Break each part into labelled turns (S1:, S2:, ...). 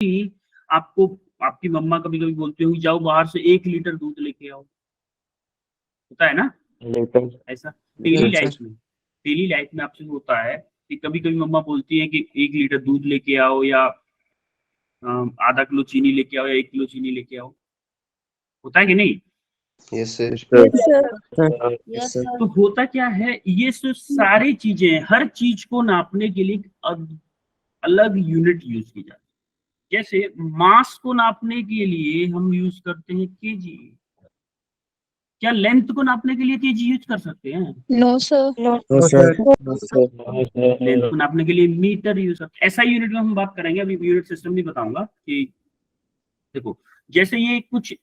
S1: कि आपको आपकी मम्मा कभी कभी बोलती होंगी जाओ बाहर से 1 लीटर दूध लेके आओ, होता है ना ऐसा डेली लाइफ में आपसे होता है कि कभी कभी मम्मा बोलती है कि 1 लीटर दूध लेके आओ या आधा किलो चीनी लेके आओ या 1 किलो चीनी लेके आओ, होता है कि नहीं?
S2: Yes sir.
S3: Yes sir.
S1: तो होता क्या है, ये जो सारी चीजें, हर चीज को नापने के लिए अलग यूनिट यूज की जाती है। जैसे मास को नापने के लिए हम यूज करते हैं केजी, क्या लेंथ को नापने के लिए केजी यूज कर सकते हैं?
S3: No sir.
S1: लेंथ को नापने के लिए मीटर यूज करते हैं। ऐसा यूनिट में हम बात करेंगे, अभी यूनिट सिस्टम नहीं बताऊंगा। कि देखो जैसे ये कुछ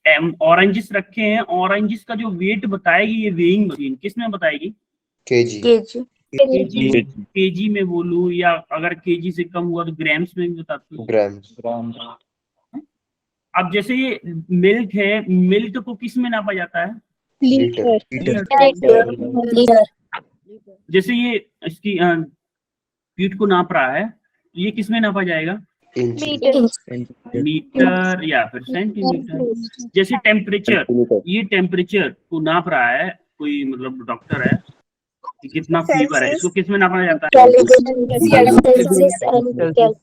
S1: ऑरेंजेस रखे हैं, ऑरेंजेस का जो वेट बताएगी ये वेइंग मशीन, किस में बताएगी?
S2: केजी।
S1: केजी में बोलूं या अगर केजी से कम हुआ तो ग्राम्स में भी बताती है।
S2: ग्राम्स।
S1: अब जैसे ये मिल्क है, मिल्क को किस में नापा जाता है?
S2: लीटर।
S1: जैसे ये इसकी फीट को नाप रहा है, तो ये किस में नापा जाएगा? मीटर या फिर सेंटीमीटर। जैसे टेम्परेचर, ये टेम्परेचर को नाप रहा है कोई, मतलब डॉक्टर है, कि कितना फीवर है, इसको किस में नापा जाता है?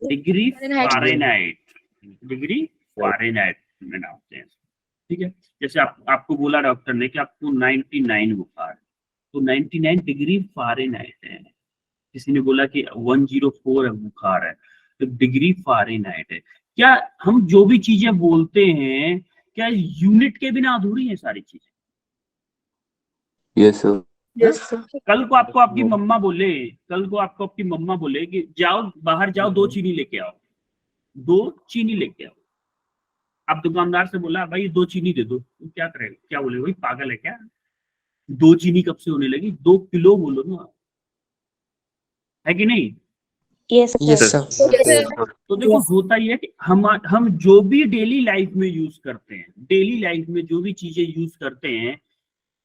S1: डिग्री फ़ारेनहाइट, डिग्री फ़ारेनहाइट में नापते हैं, ठीक है। जैसे आपको बोला डॉक्टर ने कि आपको 99 बुखार है, तो 99 डिग्री फ़ारेनहाइट है। किसी ने बोला कि 104 बुखार है, तो डिग्री फ़ारेनहाइट है। क्या हम जो भी चीजें बोलते हैं, क्या यूनिट के बिना अधूरी है सारी चीजें?
S2: Yes sir.
S1: कल को आपको आपकी मम्मा बोले कि जाओ बाहर जाओ 2 चीनी लेके आओ, 2 चीनी लेके आओ। आप दुकानदार से बोला भाई 2 चीनी दे दो, तो क्या करेगा? क्या बोले, भाई पागल है क्या, 2 चीनी कब से होने लगी, 2 किलो बोलो ना, है कि नहीं?
S3: Yes sir.
S1: तो देखो होता ही है कि हम जो भी डेली लाइफ में यूज करते हैं, डेली लाइफ में जो भी चीजें यूज करते हैं,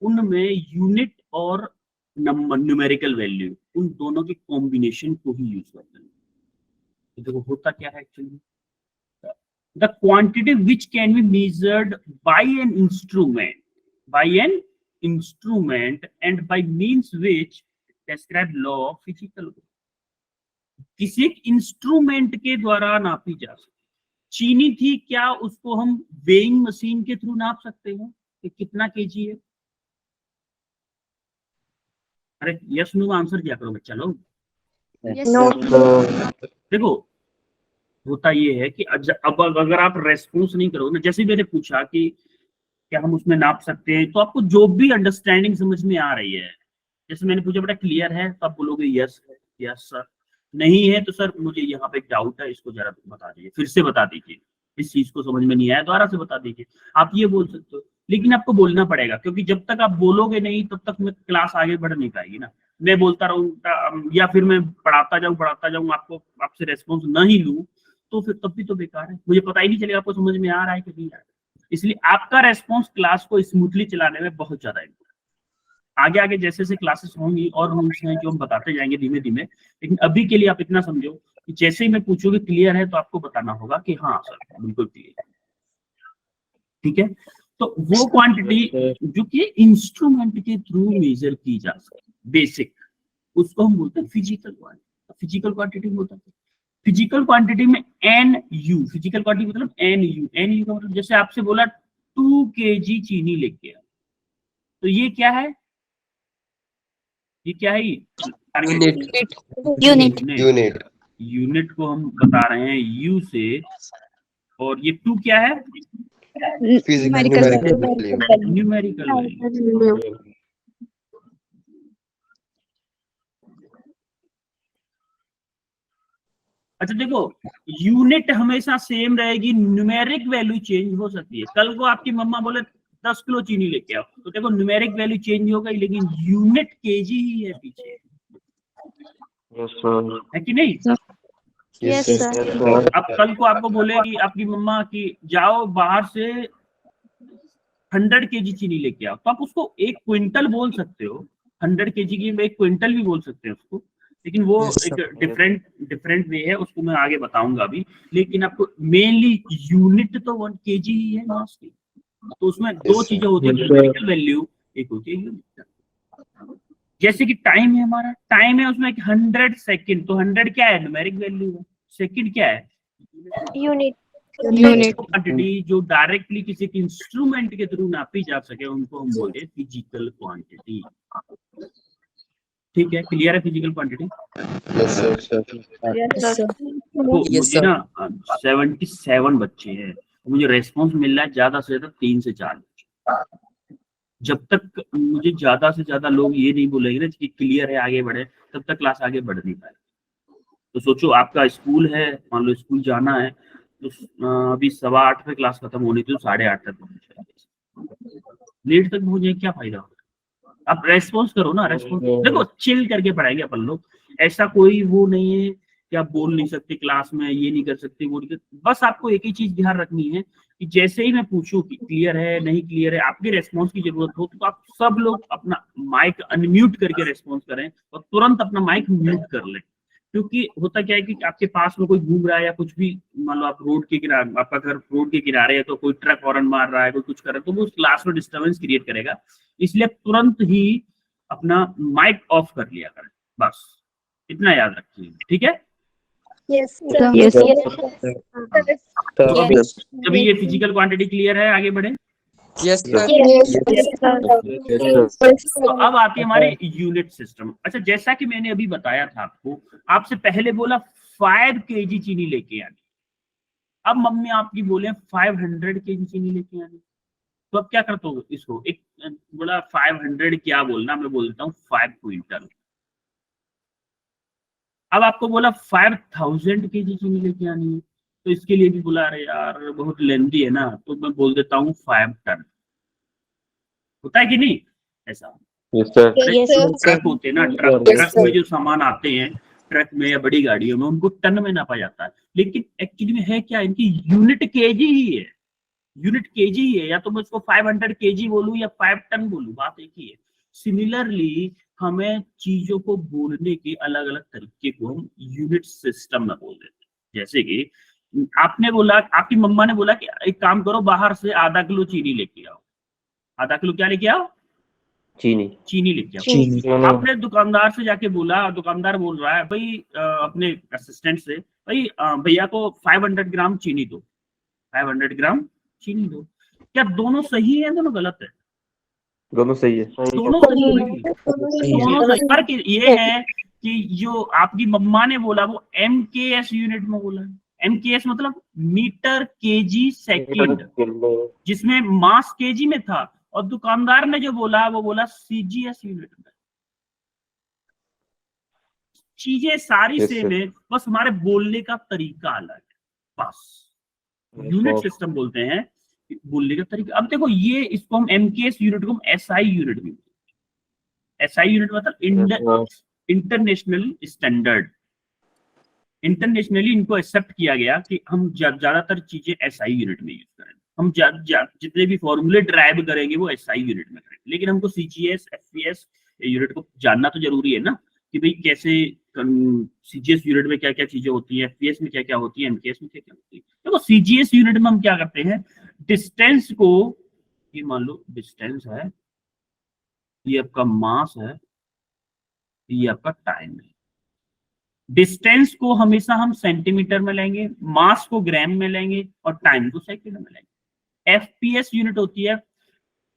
S1: उनमें यूनिट और नंबर, न्यूमेरिकल वैल्यू, उन दोनों के कॉम्बिनेशन को ही यूज करते हैं। तो देखो होता क्या है actually, the quantity which can be measured by an instrument and by means which describe law of physical, किसी एक इंस्ट्रूमेंट के द्वारा नापी जा सकती। चीनी थी, क्या उसको हम वेइंग मशीन के थ्रू नाप सकते हैं कि कितना केजी है? अरे यस नो आंसर क्या करो बच्चा लोग। देखो होता ये है कि अब अगर आप रेस्पॉन्स नहीं करोगे ना, जैसे मैंने पूछा कि क्या हम उसमें नाप सकते हैं, तो आपको जो भी अंडरस्टैंडिंग समझ में आ रही है, जैसे मैंने पूछा बेटा क्लियर है, तो आप बोलोगे यस सर, नहीं है तो सर मुझे यहाँ पे एक डाउट है, इसको जरा बता दीजिए, फिर से बता दीजिए, इस चीज को समझ में नहीं आया दोबारा से बता दीजिए। आप ये बोल सकते हो, लेकिन आपको बोलना पड़ेगा, क्योंकि जब तक आप बोलोगे नहीं तब तक मैं क्लास आगे बढ़ नहीं पाएगी ना। मैं बोलता रहूँ या फिर मैं पढ़ाता जाऊँ आपको, आपसे रेस्पॉन्स नहीं लूँ, तो फिर तब भी तो बेकार है, मुझे पता ही नहीं चलेगा आपको समझ में आ रहा है कि नहीं आ रहा है। इसलिए आपका रेस्पॉन्स क्लास को स्मूथली चलाने में बहुत ज्यादा इम्पोर्टेंट। आगे आगे जैसे जैसे क्लासेस होंगी और रूल्स हैं जो हम बताते जाएंगे धीमे धीमे, लेकिन अभी के लिए आप इतना समझो कि जैसे ही मैं पूछूंगी क्लियर है, तो आपको बताना होगा कि हाँ सर बिल्कुल क्लियर है, ठीक है। तो वो क्वांटिटी जो कि इंस्ट्रूमेंट के थ्रू मेजर की जा सकती, बेसिक, उसको हम बोलते हैं फिजिकल क्वांटिटी। फिजिकल क्वांटिटी होता है, फिजिकल क्वांटिटी में एन यू, फिजिकल क्वांटिटी मतलब एन यू का मतलब, जैसे आपसे बोला 2 kg चीनी लेके आओ, तो ये क्या है, ये क्या है? यूनिट को हम बता रहे हैं यू से, और ये 2 क्या है? Numerical value. अच्छा देखो, यूनिट हमेशा सेम रहेगी, न्यूमेरिक वैल्यू चेंज हो सकती है। कल को आपकी मम्मा बोले 10 किलो चीनी लेके आओ, तो देखो न्यूमेरिक वैल्यू चेंज हो गई, लेकिन यूनिट केजी ही है पीछे, है कि नहीं?
S3: Yes sir.
S1: अब कल को आपको बोलेगी आपकी मम्मा कि जाओ बाहर से 100 kg चीनी लेके आओ, तो आप उसको 1 क्विंटल बोल सकते हो, 100 kg की 1 क्विंटल भी बोल सकते हैं उसको, लेकिन वो
S2: Yes,
S1: एक
S2: sir.
S1: डिफरेंट वे है, उसको मैं आगे बताऊंगा अभी। लेकिन आपको मेनली यूनिट तो 1 kg ही है मास की, तो उसमें दो
S2: Yes, sir.
S1: चीजें होती है, न्यूमेरिकल वैल्यू, एक होती है यूनिट। जैसे कि टाइम है, हमारा टाइम है उसमें 100 सेकंड, तो 100 क्या है, न्यूमेरिक वैल्यू है, सेकंड क्या है,
S3: Unit.
S1: क्वांटिटी जो डायरेक्टली किसी इंस्ट्रूमेंट के थ्रू नापी जा सके उनको हम बोलते हैं फिजिकल क्वांटिटी। ठीक है, क्लियर है physical quantity?
S2: Yes, sir.
S3: Yes, sir.
S1: तो मुझे ना 77 बच्चे हैं, मुझे रेस्पॉन्स मिल रहा है ज्यादा से ज्यादा 3 से 4 बच्चे। जब तक मुझे ज्यादा से ज्यादा लोग ये नहीं बोलेंगे ना कि क्लियर है आगे बढ़े, तब तक क्लास आगे बढ़ नहीं पाएगी। तो सोचो आपका स्कूल है, मान लो स्कूल जाना है, तो अभी 8:15 पे क्लास खत्म होनी थी, तो 8:30 तक पहुंचे, लेट तक पहुंचे, क्या फायदा? आप रेस्पॉन्स करो ना, रेस्पॉन्स देखो, चिल करके पढ़ाएंगे अपन लोग, ऐसा कोई वो नहीं है कि आप बोल नहीं सकते क्लास में, ये नहीं कर सकते, वो नहीं कर, बस आपको एक ही चीज ध्यान रखनी है कि जैसे ही मैं पूछूं कि क्लियर है नहीं क्लियर है, आपके रेस्पॉन्स की जरूरत हो, तो आप सब लोग अपना माइक अनम्यूट करके रेस्पॉन्स करें और तुरंत अपना माइक म्यूट कर लें। क्योंकि होता क्या है कि आपके पास में कोई घूम रहा है या कुछ भी, मान लो आप रोड के किनारे, आपका घर रोड के किनारे है, तो कोई ट्रक हॉर्न मार रहा है, कोई कुछ कर रहा है, तो वो उस क्लास में डिस्टर्बेंस क्रिएट करेगा। इसलिए तुरंत ही अपना माइक ऑफ कर लिया करें, बस इतना याद रखिए, ठीक है?
S3: Yes, sir.
S4: Yes, sir.
S1: जब ये फिजिकल क्वांटिटी क्लियर है, आगे बढ़े।
S2: Yes, sir.
S1: तो अब आती है हमारे यूनिट सिस्टम। अच्छा, जैसा कि मैंने अभी बताया था आपको, आपसे पहले बोला 5 kg चीनी लेके आनी, अब मम्मी आपकी बोले 500 kg चीनी लेके आनी, तो अब क्या करते हो इसको, एक बोला 500 क्या बोलना, मैं बोल देता हूँ 5 क्विंटल। अब आपको बोला 5000 kg चीनी लेके आनी है, तो इसके लिए भी बोला अरे यार बहुत लेंथी है ना, तो मैं बोल देता हूँ 5 टन। होता है कि नहीं ऐसा?
S4: Yes, sir.
S3: Yes, sir.
S1: Truck होते हैं ना, ट्रक में जो सामान आते हैं, ट्रक में या बड़ी गाड़ियों में, उनको टन में नापा जाता है, लेकिन एक्चुअली में है क्या, इनकी यूनिट केजी ही है, यूनिट केजी ही है, या तो मैं उसको 500 केजी बोलूं या 5 टन बोलूं, बात एक ही है। सिमिलरली हमें चीजों को बोलने के अलग अलग तरीके को हम यूनिट सिस्टम में बोल देते हैं। जैसे कि आपने बोला, आपकी मम्मा ने बोला कि एक काम करो, बाहर से आधा किलो चीनी लेके आओ, आधा किलो क्या लेके आओ, चीनी लेके आओ। आपने दुकानदार से जाके बोला, दुकानदार बोल रहा है भाई अपने असिस्टेंट से, भाई भैया को 500 ग्राम चीनी दो, 500 ग्राम चीनी दो। क्या दोनों सही है, दोनों गलत है?
S4: दोनों सही है।
S1: दोनों सही। फर्क ये है कि जो आपकी मम्मा ने बोला वो MKS यूनिट में बोला है। MKS मतलब मीटर केजी सेकंड, जिसमें मास केजी में था, और दुकानदार ने जो बोला वो बोला CGS यूनिट में। चीजें सारी
S4: Yes,
S1: सेम
S4: sir.
S1: है, बस हमारे बोलने का तरीका अलग है, बस यूनिट सिस्टम बोलते हैं, बोलने का तरीका। अब देखो ये, इसको हम MKS यूनिट को हम SI यूनिट भी, SI यूनिट मतलब इंटरनेशनल स्टैंडर्ड, इंटरनेशनली इनको एक्सेप्ट किया गया कि हम ज्यादातर चीजें SI यूनिट में यूज करें, हम जितने भी फॉर्मूले ड्राइव करेंगे वो SI यूनिट में करेंगे। लेकिन हमको CGS FPS यूनिट को जानना तो जरूरी है ना, कि भाई कैसे CGS यूनिट में क्या क्या चीजें होती है, FPS में क्या क्या होती है, MKS में क्या क्या होती है। देखो CGS यूनिट में हम क्या करते हैं, डिस्टेंस को, ये मान लो डिस्टेंस है, ये आपका मास है, ये आपका टाइम है। डिस्टेंस को हमेशा हम सेंटीमीटर में लेंगे, मास को ग्राम में लेंगे, और टाइम को सेकंड में लेंगे। FPS यूनिट होती है,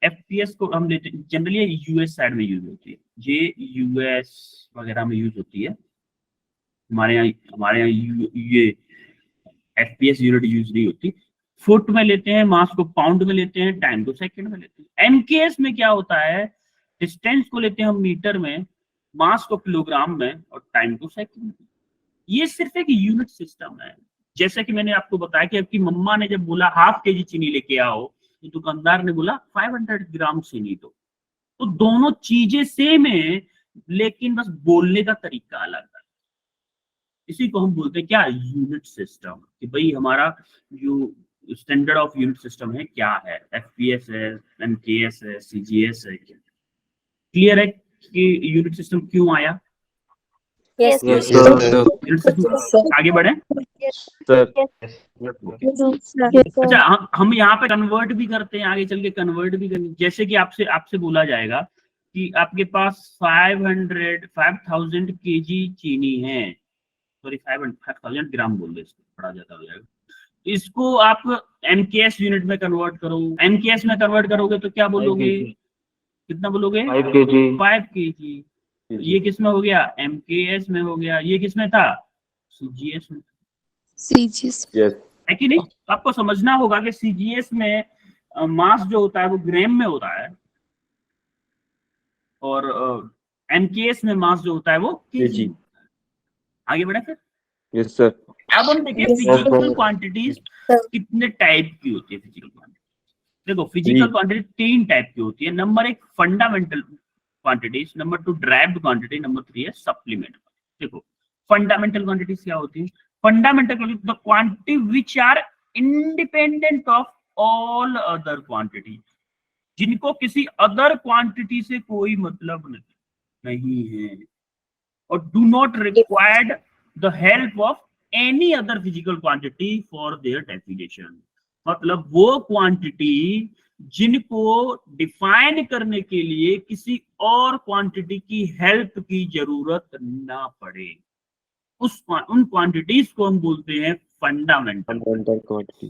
S1: FPS को हम लेते हैं जनरली US साइड में यूज होती है, ये US वगैरह में यूज होती है, हमारे यहाँ ये FPS यूनिट यूज नहीं होती। फुट में लेते हैं, मास को पाउंड में लेते हैं, टाइम को सेकंड में लेते हैं। MKS में क्या होता है, डिस्टेंस को लेते हैं हम मीटर में, मास को किलोग्राम में, और टाइम को सेकंड में। ये सिर्फ एक यूनिट सिस्टम है। जैसे कि मैंने आपको बताया कि आपकी मम्मा ने जब बोला हाफ केजी चीनी लेके आओ, तो दुकानदार ने बोला 500 ग्राम चीनी दो, तो दोनों चीजें सेम है, लेकिन बस बोलने का तरीका अलग है। इसी को हम बोलते हैं क्या, यूनिट सिस्टम, कि भाई हमारा जो स्टैंडर्ड ऑफ यूनिट सिस्टम है क्या है, FPS है, MKS है, CGS है। क्लियर है कि यूनिट सिस्टम क्यों आया?
S3: Yes,
S2: Yes,
S3: sir.
S2: sir.
S1: आगे बढ़े।
S4: सर
S1: अच्छा, हम यहाँ पे कन्वर्ट भी करते हैं, आगे चल के कन्वर्ट भी करेंगे। जैसे कि आपसे बोला जाएगा कि आपके पास 5000 केजी चीनी है, सॉरी 5000 ग्राम बोल दे, इसको बड़ा ज्यादा हो जाएगा। इसको आप एमकेएस यूनिट में कन्वर्ट करो। एमकेएस में कन्वर्ट करोगे तो क्या बोलोगे, कितना बोलोगे?
S4: 5 kg
S1: 5 केजी। ये किस में हो गया? एमकेएस में हो गया। ये किस में था? सीजीएस में,
S2: CGS.
S4: यस
S1: है कि नहीं? तो आपको समझना होगा कि सीजीएस में मास जो होता है वो ग्राम में होता है, और एमकेएस में मास जो होता है वो केजी।
S4: kg
S1: आगे बढ़े फिर।
S4: यस सर
S1: अब हम देखें
S3: Yes,
S1: physical
S2: sir.
S1: Quantities
S3: Sir.
S1: कितने टाइप की होती है। फिजिकल क्वांटिटी देखो, फिजिकल
S4: जी।
S1: क्वांटिटी 3 टाइप की होती है। Number 1 fundamental quantities, number 2 derived quantity, number 3 है सप्लीमेंट। देखो फंडामेंटल क्वांटिटीज क्या होती है? Fundamental quantity the quantity which are independent of all other quantity, जिनको किसी अदर क्वांटिटी से कोई मतलब नहीं है, और do not required the help of any other physical quantity for their definition. मतलब वो क्वांटिटी जिनको डिफाइन करने के लिए किसी और क्वांटिटी की हेल्प की जरूरत ना पड़े, उन क्वांटिटीज को हम बोलते हैं फंडामेंटल।
S4: Fundamental quantity.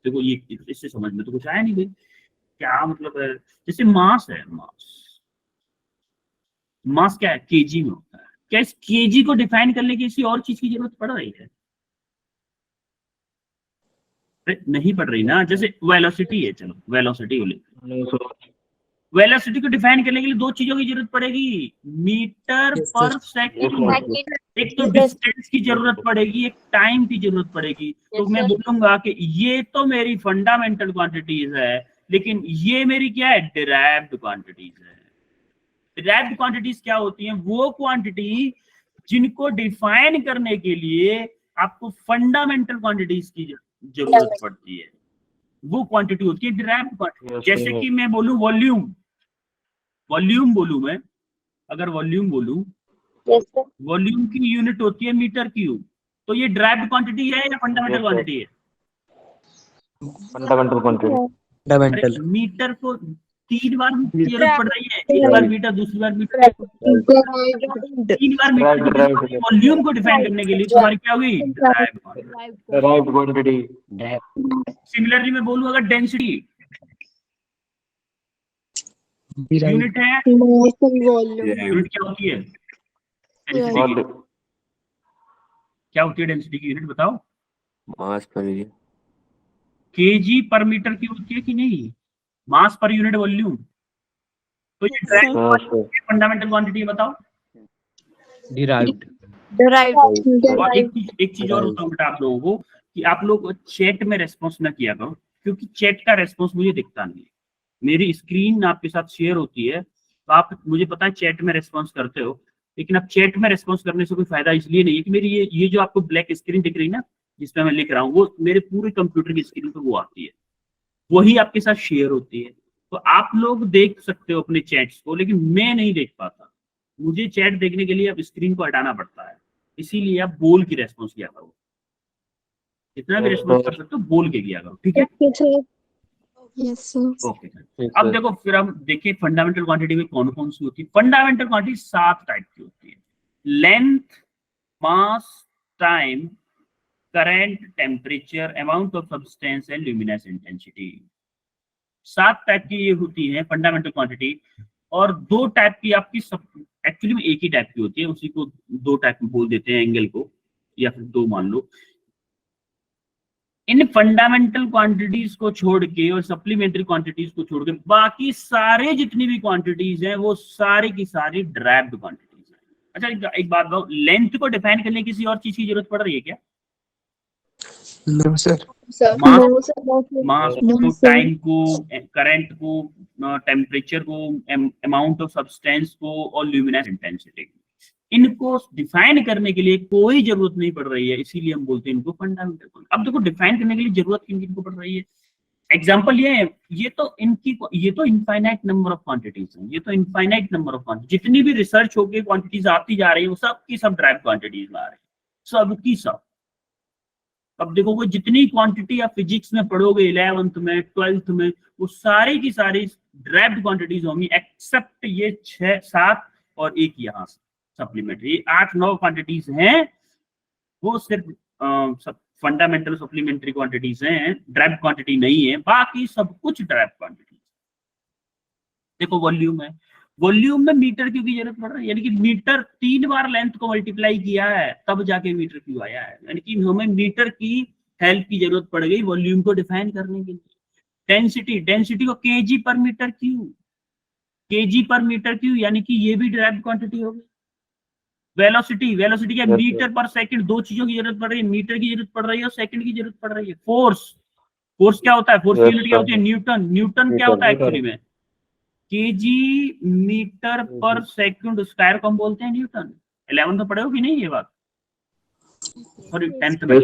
S1: देखो ये इससे समझ में तो कुछ आया नहीं भाई, क्या मतलब है? जैसे मास है, मास क्या है? केजी में होता है। क्या इस केजी को डिफाइन करने की किसी और चीज की जरूरत पड़ रही है? नहीं पड़ रही ना। जैसे वेलोसिटी है, चलो वेलोसिटी बोले, वेलोसिटी को डिफाइन करने के लिए 2 चीजों की जरूरत पड़ेगी, मीटर
S2: Yes,
S1: पर
S2: sir.
S1: सेकंड। एक तो डिस्टेंस की जरूरत पड़ेगी, एक टाइम की जरूरत पड़ेगी। तो मैं बोलूंगा कि ये तो मेरी फंडामेंटल क्वांटिटीज है, लेकिन ये मेरी क्या है? डिराइव्ड क्वांटिटीज है। डिराइव्ड क्वांटिटीज क्या होती हैं? वो क्वांटिटी जिनको डिफाइन करने के लिए आपको फंडामेंटल क्वांटिटीज की जरूरत पड़ती है, वो क्वांटिटी होती है डिराइव्ड क्वांटिटी। जैसे कि मैं बोलूं वॉल्यूम, वॉल्यूम बोलूं मैं, अगर वॉल्यूम बोलूं,
S3: Yes, sir.
S1: वॉल्यूम की यूनिट होती है मीटर क्यूब। तो ये डिराइव्ड क्वांटिटी है या फंडामेंटल क्वांटिटी है?
S4: Fundamental quantity.
S2: Fundamental.
S1: अरे मीटर को 3 बार जरूरत पड़ रही है, एक बार मीटर, दूसरी बार मीटर, 3 बार मीटर। वॉल्यूम को डिफाइन करने के लिए तुम्हारी क्या हुई? Derived quantity.
S4: Derived quantity.
S1: Similarly मैं बोलूं अगर डेंसिटी
S2: Derived.
S1: यूनिट है,
S3: Volume.
S1: यूनिट क्या होती है? डेंसिटी की क्या होती है? डेंसिटी की यूनिट बताओ।
S4: मास पर एरिया।
S1: केजी पर मीटर की होती है कि नहीं? मास पर यूनिट वॉल्यूम। तो ये ड्राइव्ड फंडामेंटल क्वांटिटी बताओ।
S2: Derived.
S1: और एक चीज और बताऊं बेटा आप लोगों को, कि आप लोग चैट में रेस्पॉन्स ना किया करो, क्योंकि चैट का रेस्पॉन्स मुझे दिखता नहीं है। मेरी स्क्रीन आपके साथ शेयर होती है, तो आप, मुझे पता है चैट में रेस्पॉन्स करते हो, लेकिन अब चैट में रेस्पॉन्स करने से कोई फायदा इसलिए नहीं है कि मेरी ये जो आपको ब्लैक स्क्रीन दिख रही है ना, जिसपे मैं लिख रहा हूँ, वो मेरे पूरे कंप्यूटर की स्क्रीन पर वो आती है, वही आपके साथ शेयर होती है। तो आप लोग देख सकते हो अपने चैट्स को, लेकिन मैं नहीं देख पाता। मुझे चैट देखने के लिए अब स्क्रीन को हटाना पड़ता है, इसीलिए आप बोल के रेस्पॉन्स किया करो। जितना भी रेस्पॉन्स कर सकते हो बोल के किया करो, ठीक है?
S3: Yes, sir.
S1: Okay sir. अब देखो फिर हम देखिए फंडामेंटल क्वांटिटी में कौन कौन सी होती है। फंडामेंटल क्वांटिटी 7 टाइप की होती है। Length, mass, time, current, temperature, amount of substance and luminous intensity. 7 type की ये होती है फंडामेंटल क्वांटिटी। और 2 टाइप की आपकी एक्चुअली में एक ही टाइप की होती है, उसी को 2 टाइप में बोल देते हैं एंगल को, या फिर 2 मान लो। इन फंडामेंटल क्वांटिटीज को छोड़ के और सप्लीमेंट्री क्वांटिटीज को छोड़ के बाकी सारे जितनी भी क्वांटिटीज हैं वो सारी की सारी डिराइव्ड क्वांटिटीज हैं। अच्छा एक बात बताओ, लेंथ को डिफाइन करने की किसी और चीज की जरूरत पड़ रही है क्या?
S2: No, sir.
S1: मास को, टाइम को, करंट को, टेम्परेचर को, अमाउंट ऑफ सब्सटेंस को और ल्यूमिनेस इंटेंसिटी, इनको डिफाइन करने के लिए कोई जरूरत नहीं पड़ रही है, इसीलिए हम बोलते हैं इनको फंडामेंटल। अब देखो डिफाइन करने के लिए जरूरत किन किन को पड़ रही है? एग्जाम्पल ये तो इनफाइनाइट नंबर ऑफ क्वांटिटीज हैं, ये तो इनफाइनाइट नंबर ऑफ क्वांटिटी, जितनी भी रिसर्च होके क्वांटिटीज आती जा रही है वो सब की सब ड्राइव क्वांटिटीज में आ रही है, सब की सब। अब देखोगे जितनी क्वांटिटी आप फिजिक्स में पढ़ोगे 11th में 12th में, वो सारी की सारी ड्राइव्ड क्वांटिटीज होंगी, एक्सेप्ट ये 6-7 और एक यहाँ से सप्लीमेंट्री, 8-9 क्वांटिटीज हैं, वो सिर्फ फंडामेंटल सप्लीमेंट्री क्वांटिटीज हैं, ड्राइव क्वांटिटी नहीं है, बाकी सब कुछ ड्राइव क्वांटिटी। देखो वॉल्यूम है, वॉल्यूम में मीटर क्यू की जरूरत पड़ रही है, यानी कि मीटर 3 बार लेंथ को मल्टीप्लाई किया है तब जाके मीटर क्यू आया है, यानी कि हमें मीटर की हेल्प की जरूरत पड़ गई वॉल्यूम को डिफाइन करने के लिए। डेंसिटी को केजी पर मीटर क्यू, यानी कि ये भी ड्राइव क्वांटिटी होगी। वेलोसिटी क्या, मीटर पर सेकंड, दो चीजों की जरूरत पड़ रही है, मीटर की जरूरत पड़ रही है और सेकंड की जरूरत पड़ रही है। फोर्स क्या होता है, फोर्स की यूनिट क्या होती है, न्यूटन क्या होता है एक्चुअली में, केजी मीटर पर सेकंड स्क्वायर को हम बोलते हैं न्यूटन। 11 तो पढ़े हो कि नहीं ये बात, सॉरी 10th में,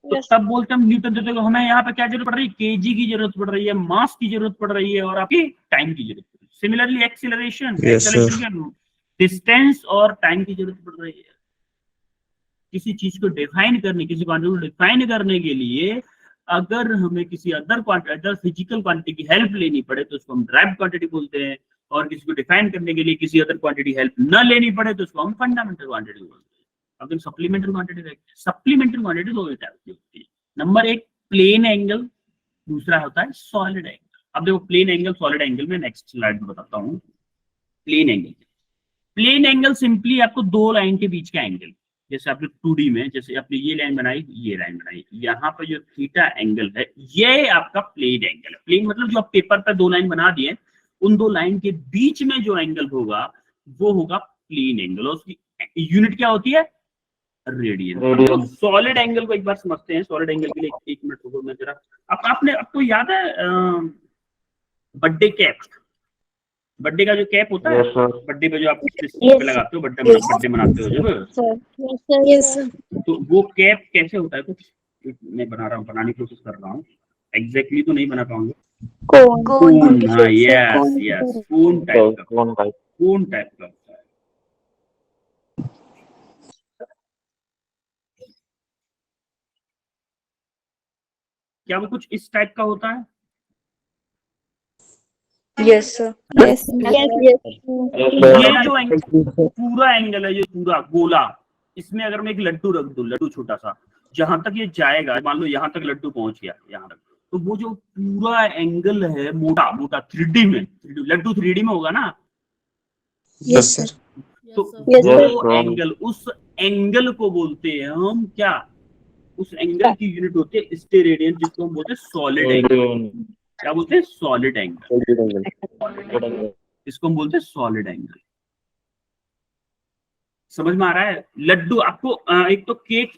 S1: तो तब बोलते हैं न्यूटन। तो हमें यहाँ पे क्या जरूरत पड़ रही है, केजी की जरूरत पड़ रही है, मास की जरूरत पड़ रही है और आपकी टाइम की जरूरत पड़ रही है। सिमिलरली एक्सीलरेशन डिस्टेंस और टाइम की जरूरत पड़ रही है। किसी चीज को डिफाइन करने, किसी क्वांटिटी को डिफाइन करने के लिए अगर हमें किसी अदर फिजिकल क्वांटिटी की हेल्प लेनी पड़े तो उसको हम ड्राइव क्वांटिटी बोलते हैं, और किसी को डिफाइन करने के लिए किसी अदर क्वांटिटी हेल्प न लेनी पड़े तो उसको हम फंडामेंटल क्वांटिटी बोलते हैं। अब सप्लीमेंट्री क्वांटिटी देखते हैं। सप्लीमेंटरी क्वांटिटी दो टाइप की होती है, नंबर एक प्लेन एंगल, दूसरा होता है सॉलिड एंगल। अब देखो प्लेन एंगल सॉलिड एंगल में नेक्स्ट स्लाइड में बताता हूँ। प्लेन एंगल सिंपली आपको दो लाइन के बीच का एंगल, जैसे आपने 2D में जैसे आपने ये लाइन बनाई, ये लाइन बनाई, यहाँ पर जो थीटा एंगल है ये आपका प्लेन एंगल है। प्लेन मतलब जो आप पेपर पर दो लाइन बना दिए, उन दो लाइन के बीच में जो एंगल होगा वो होगा प्लेन एंगल, और उसकी यूनिट क्या होती है, रेडियन। तो सॉलिड एंगल को एक बार समझते हैं। सॉलिड एंगल के लिए एक मिनट रुको, मैं जरा आपको याद है बर्थडे कैप, बर्थडे का जो कैप होता है, बर्थडे पे जो आप पे लगाते हो, बर्थडे मनाते हो जब, तो वो कैप कैसे होता है, कुछ मैं बनाने की कोशिश कर रहा हूँ, एग्जैक्टली तो नहीं बना पाऊंगा। कोन, यस, कोन टाइप का होता है। क्या वो कुछ इस टाइप का होता है?
S3: Yes, sir. Yes.
S1: ये जो पूरा एंगल है, ये पूरा गोला, इसमें अगर मैं एक लड्डू रख दूं, लड्डू छोटा सा, जहां तक ये जाएगा, मान लो यहाँ तक लड्डू पहुंच गया यहाँ तक, तो वो जो पूरा एंगल है मोटा 3D में, लड्डू 3D में होगा ना।
S2: Yes, sir.
S1: तो वो एंगल, उस एंगल को बोलते हैं हम क्या, उस एंगल की यूनिट होती है स्टेरेडियन, जिसको हम बोलते हैं सॉलिड एंगल। क्या बोलते हैं, सॉलिड एंगल, इसको हम बोलते हैं सॉलिड एंगल। समझ में आ रहा है? लड्डू आपको एक तो केक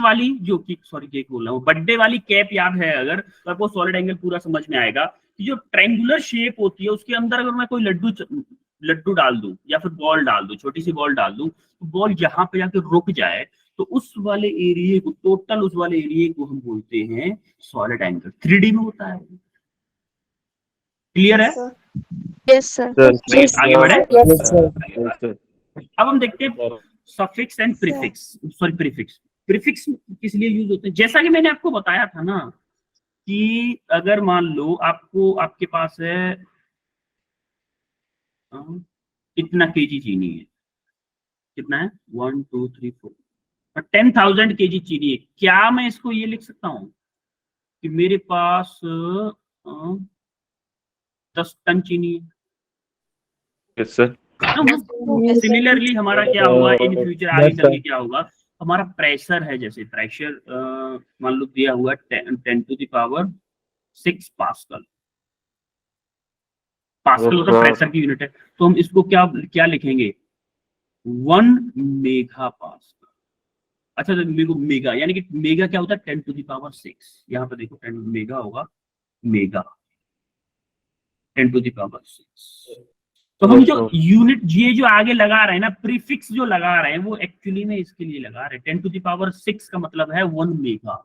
S1: वाली जो केक बोल रहा हूँ, बर्थडे वाली कैप याद है अगर, तो आपको सॉलिड एंगल पूरा समझ में आएगा कि जो ट्रायंगुलर शेप होती है उसके अंदर अगर मैं कोई लड्डू डाल दूं या फिर बॉल डाल दूं, छोटी सी बॉल डाल दूं, तो बॉल जहां पे जाके रुक जाए, तो उस वाले एरिया को, टोटल उस वाले एरिया को हम बोलते हैं सॉलिड एंगल। 3D में होता है। क्लियर है?
S3: Yes, sir.
S1: आगे बढ़े।
S2: Yes, sir.
S1: अब हम देखते हैं सफिक्स एंड प्रीफिक्स। प्रीफिक्स किस लिए यूज होते हैं? जैसा कि मैंने आपको बताया था ना कि अगर मान लो आपके पास है इतना केजी चीनी है, कितना है, 1 2 3 4, 10,000 केजी चीनी है। क्या मैं इसको ये लिख सकता हूं कि मेरे पास 10 टन चीनी है?
S4: Yes, sir.
S1: सिमिलरली हमारा क्या होगा इन फ्यूचर, आगे चल के क्या होगा, हमारा प्रेशर है, जैसे प्रेशर मान लो दिया हुआ 10⁶ पास्कल। पास्कल होता है प्रेशर की यूनिट है, तो हम इसको क्या लिखेंगे, 1 मेगा पास्कल। अच्छा, तो मेरे को मेगा, यानी कि मेगा क्या होता है 10⁶। यहाँ पे देखो 10 मेगा होगा, मेगा 10⁶। तो हम जो यूनिट ये जो आगे लगा रहे हैं ना, प्रीफिक्स जो लगा रहे हैं, वो एक्चुअली में इसके लिए लगा रहे हैं। 10⁶ का मतलब है 1 मेगा।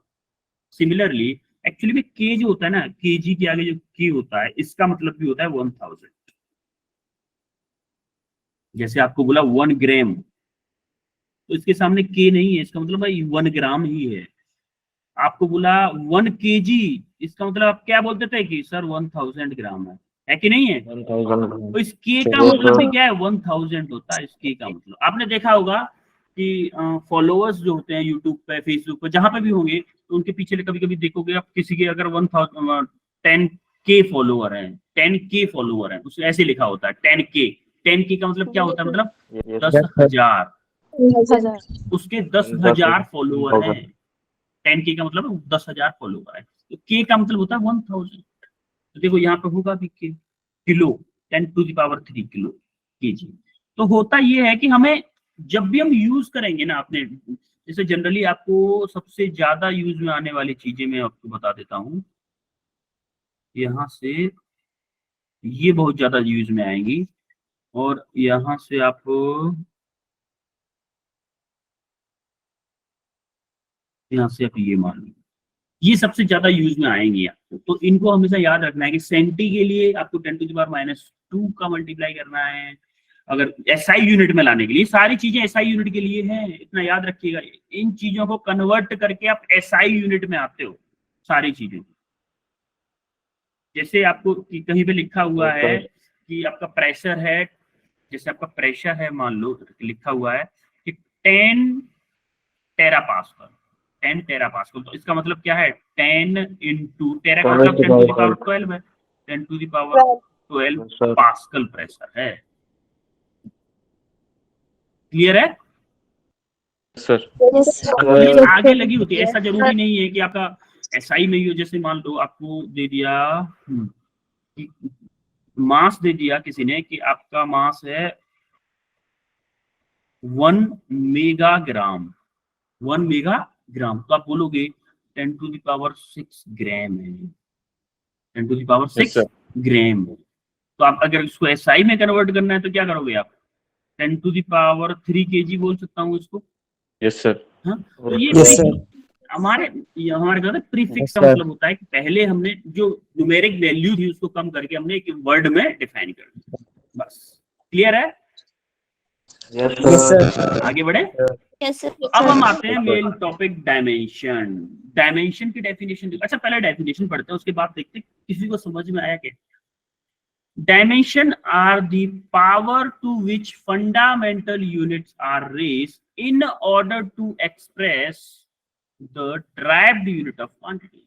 S1: सिमिलरली एक्चुअली में के जो होता है ना, केजी के आगे जो के होता है, इसका मतलब भी होता है 1000। जैसे आपको बोला 1 ग्राम, तो इसके सामने के नहीं है, इसका मतलब भाई 1 ग्राम ही है। आपको बोला 1 केजी, इसका मतलब आप क्या बोलते थे कि सर 1000 ग्राम है कि नहीं है?
S2: 1000
S1: तो इस के का
S2: Yes,
S1: मतलब
S2: sir.
S1: भी क्या है? 1000 होता है इस के का मतलब। आपने देखा होगा कि फॉलोअर्स जो होते हैं यूट्यूब पे, फेसबुक पे, जहां पे भी होंगे, तो उनके पीछे कभी कभी देखोगे आप, किसी के अगर 10K फॉलोअर है, 10K फॉलोअर है, उसमें ऐसे लिखा होता है 10K। 10K का मतलब क्या होता है? मतलब
S2: Yes,
S1: 10,000।
S3: 1000
S1: उसके 10,000 फॉलोअर हैं। 10K का मतलब 10,000 फॉलोअर है। तो के का मतलब होता है 1000। तो देखो यहाँ पे होगा भी के, किलो, 10⁻³ किलो, केजी। तो होता ये है कि हमें जब भी हम यूज करेंगे ना अपने, जैसे जनरली आपको सबसे ज्यादा यूज में आने वाली चीजें मैं आपको बता देता हूँ। यहाँ से ये बहुत ज्यादा यूज में आएंगी, और यहाँ से आप ये मान लो, ये सबसे ज्यादा यूज में आएंगी आपको। तो इनको हमेशा याद रखना है कि सेंटी के लिए आपको 10⁻² का मल्टीप्लाई करना है। अगर एसआई यूनिट में लाने के लिए, सारी चीजें एसआई यूनिट के लिए हैं, इतना याद रखिएगा। इन चीजों को कन्वर्ट करके आप एसआई यूनिट में आते हो, सारी चीजें। जैसे आपको कहीं पे लिखा हुआ है कि आपका प्रेशर है, जैसे आपका प्रेशर है, मान लो लिखा हुआ है कि 10 टेरापास्कल, 10 टेरापास्कल। तो इसका मतलब क्या है? 10 इंटू टेरा का मतलब 10⁻12 है, 10⁻12
S2: sir.
S1: पास्कल प्रेशर है। क्लियर है?
S4: सर।
S3: Yes, sir.
S1: ये आगे लगी होती है, ऐसा जरूरी नहीं है कि आपका एसआई में ही हो। जैसे मान लो आपको दे दिया मास, दे दिया किसी ने कि आपका मास है 1 मेगाग्राम, 1 मेगाग्राम, तो आप बोलोगे 10⁻6 ग्राम है, 10⁻6
S4: Yes, sir.
S1: ग्राम है। तो आप अगर इसको एसआई में कन्वर्ट करना है तो क्या करोगे आप? 10⁻3 केजी बोल सकता हूँ इसको।
S4: Yes sir.
S1: हाँ, तो ये
S2: Yes, sir.
S1: हमारे क्या होता है, प्रीफिक्स का
S2: Yes, sir.
S1: मतलब होता है कि पहले हमने जो न्यूमेरिक वैल्यू थी उसको कम करके हमने एक वर्ड में डिफाइन कर दिया, बस। क्लियर है?
S2: Yes, sir.
S1: आगे बढ़े।
S3: Yes, sir.
S1: तो अब हम आते हैं मेन टॉपिक, डायमेंशन। डायमेंशन की डेफिनेशन। अच्छा, पहले डेफिनेशन पढ़ते हैं, उसके बाद देखते हैं किसी को समझ में आया क्या। Dimension are the power to which fundamental units are raised in order to express the derived unit of quantity.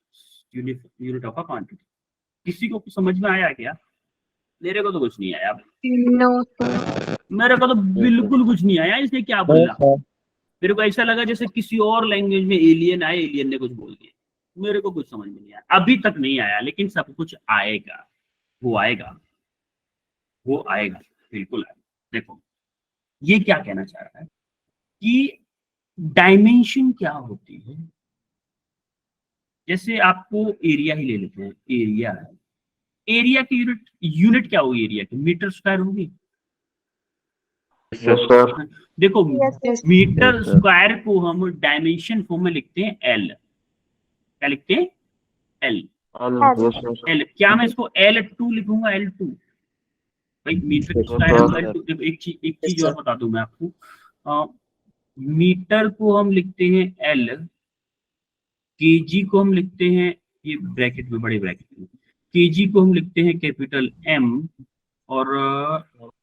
S1: Unit of a quantity. किसी को समझ में आया क्या? मेरे को तो कुछ नहीं आया।
S3: No, sir.
S1: मेरे को तो बिल्कुल कुछ नहीं आया। इसने क्या बोला, मेरे को ऐसा लगा जैसे किसी और लैंग्वेज में एलियन आए, एलियन ने कुछ बोल दिया। मेरे को कुछ समझ में नहीं आया, अभी तक नहीं आया, लेकिन सब कुछ आएगा। वो आएगा, वो आएगा, बिल्कुल आएगा। देखो ये क्या कहना चाह रहा है कि डायमेंशन क्या होती है। जैसे आपको एरिया ही ले लेते हैं, एरिया है, एरिया की यूनिट क्या होगी? एरिया की मीटर स्क्वायर होगी।
S4: Yes sir.
S1: देखो
S3: Yes.
S1: Metre
S2: Yes, sir.
S1: Square को हम डायमेंशन फॉर्म में लिखते हैं एल। क्या लिखते हैं? एल। एल क्या मैं इसको L2 लिखूंगा? L2 भाई मीटर
S2: Yes,
S1: स्क्वायर
S2: sir.
S1: है L2। देखो एक चीज
S2: Yes,
S1: और
S2: sir.
S1: बता दूं मैं आपको, मीटर को हम लिखते हैं एल, केजी को हम लिखते हैं, ये ब्रैकेट में, बड़े ब्रैकेट में, केजी को हम लिखते हैं कैपिटल एम, और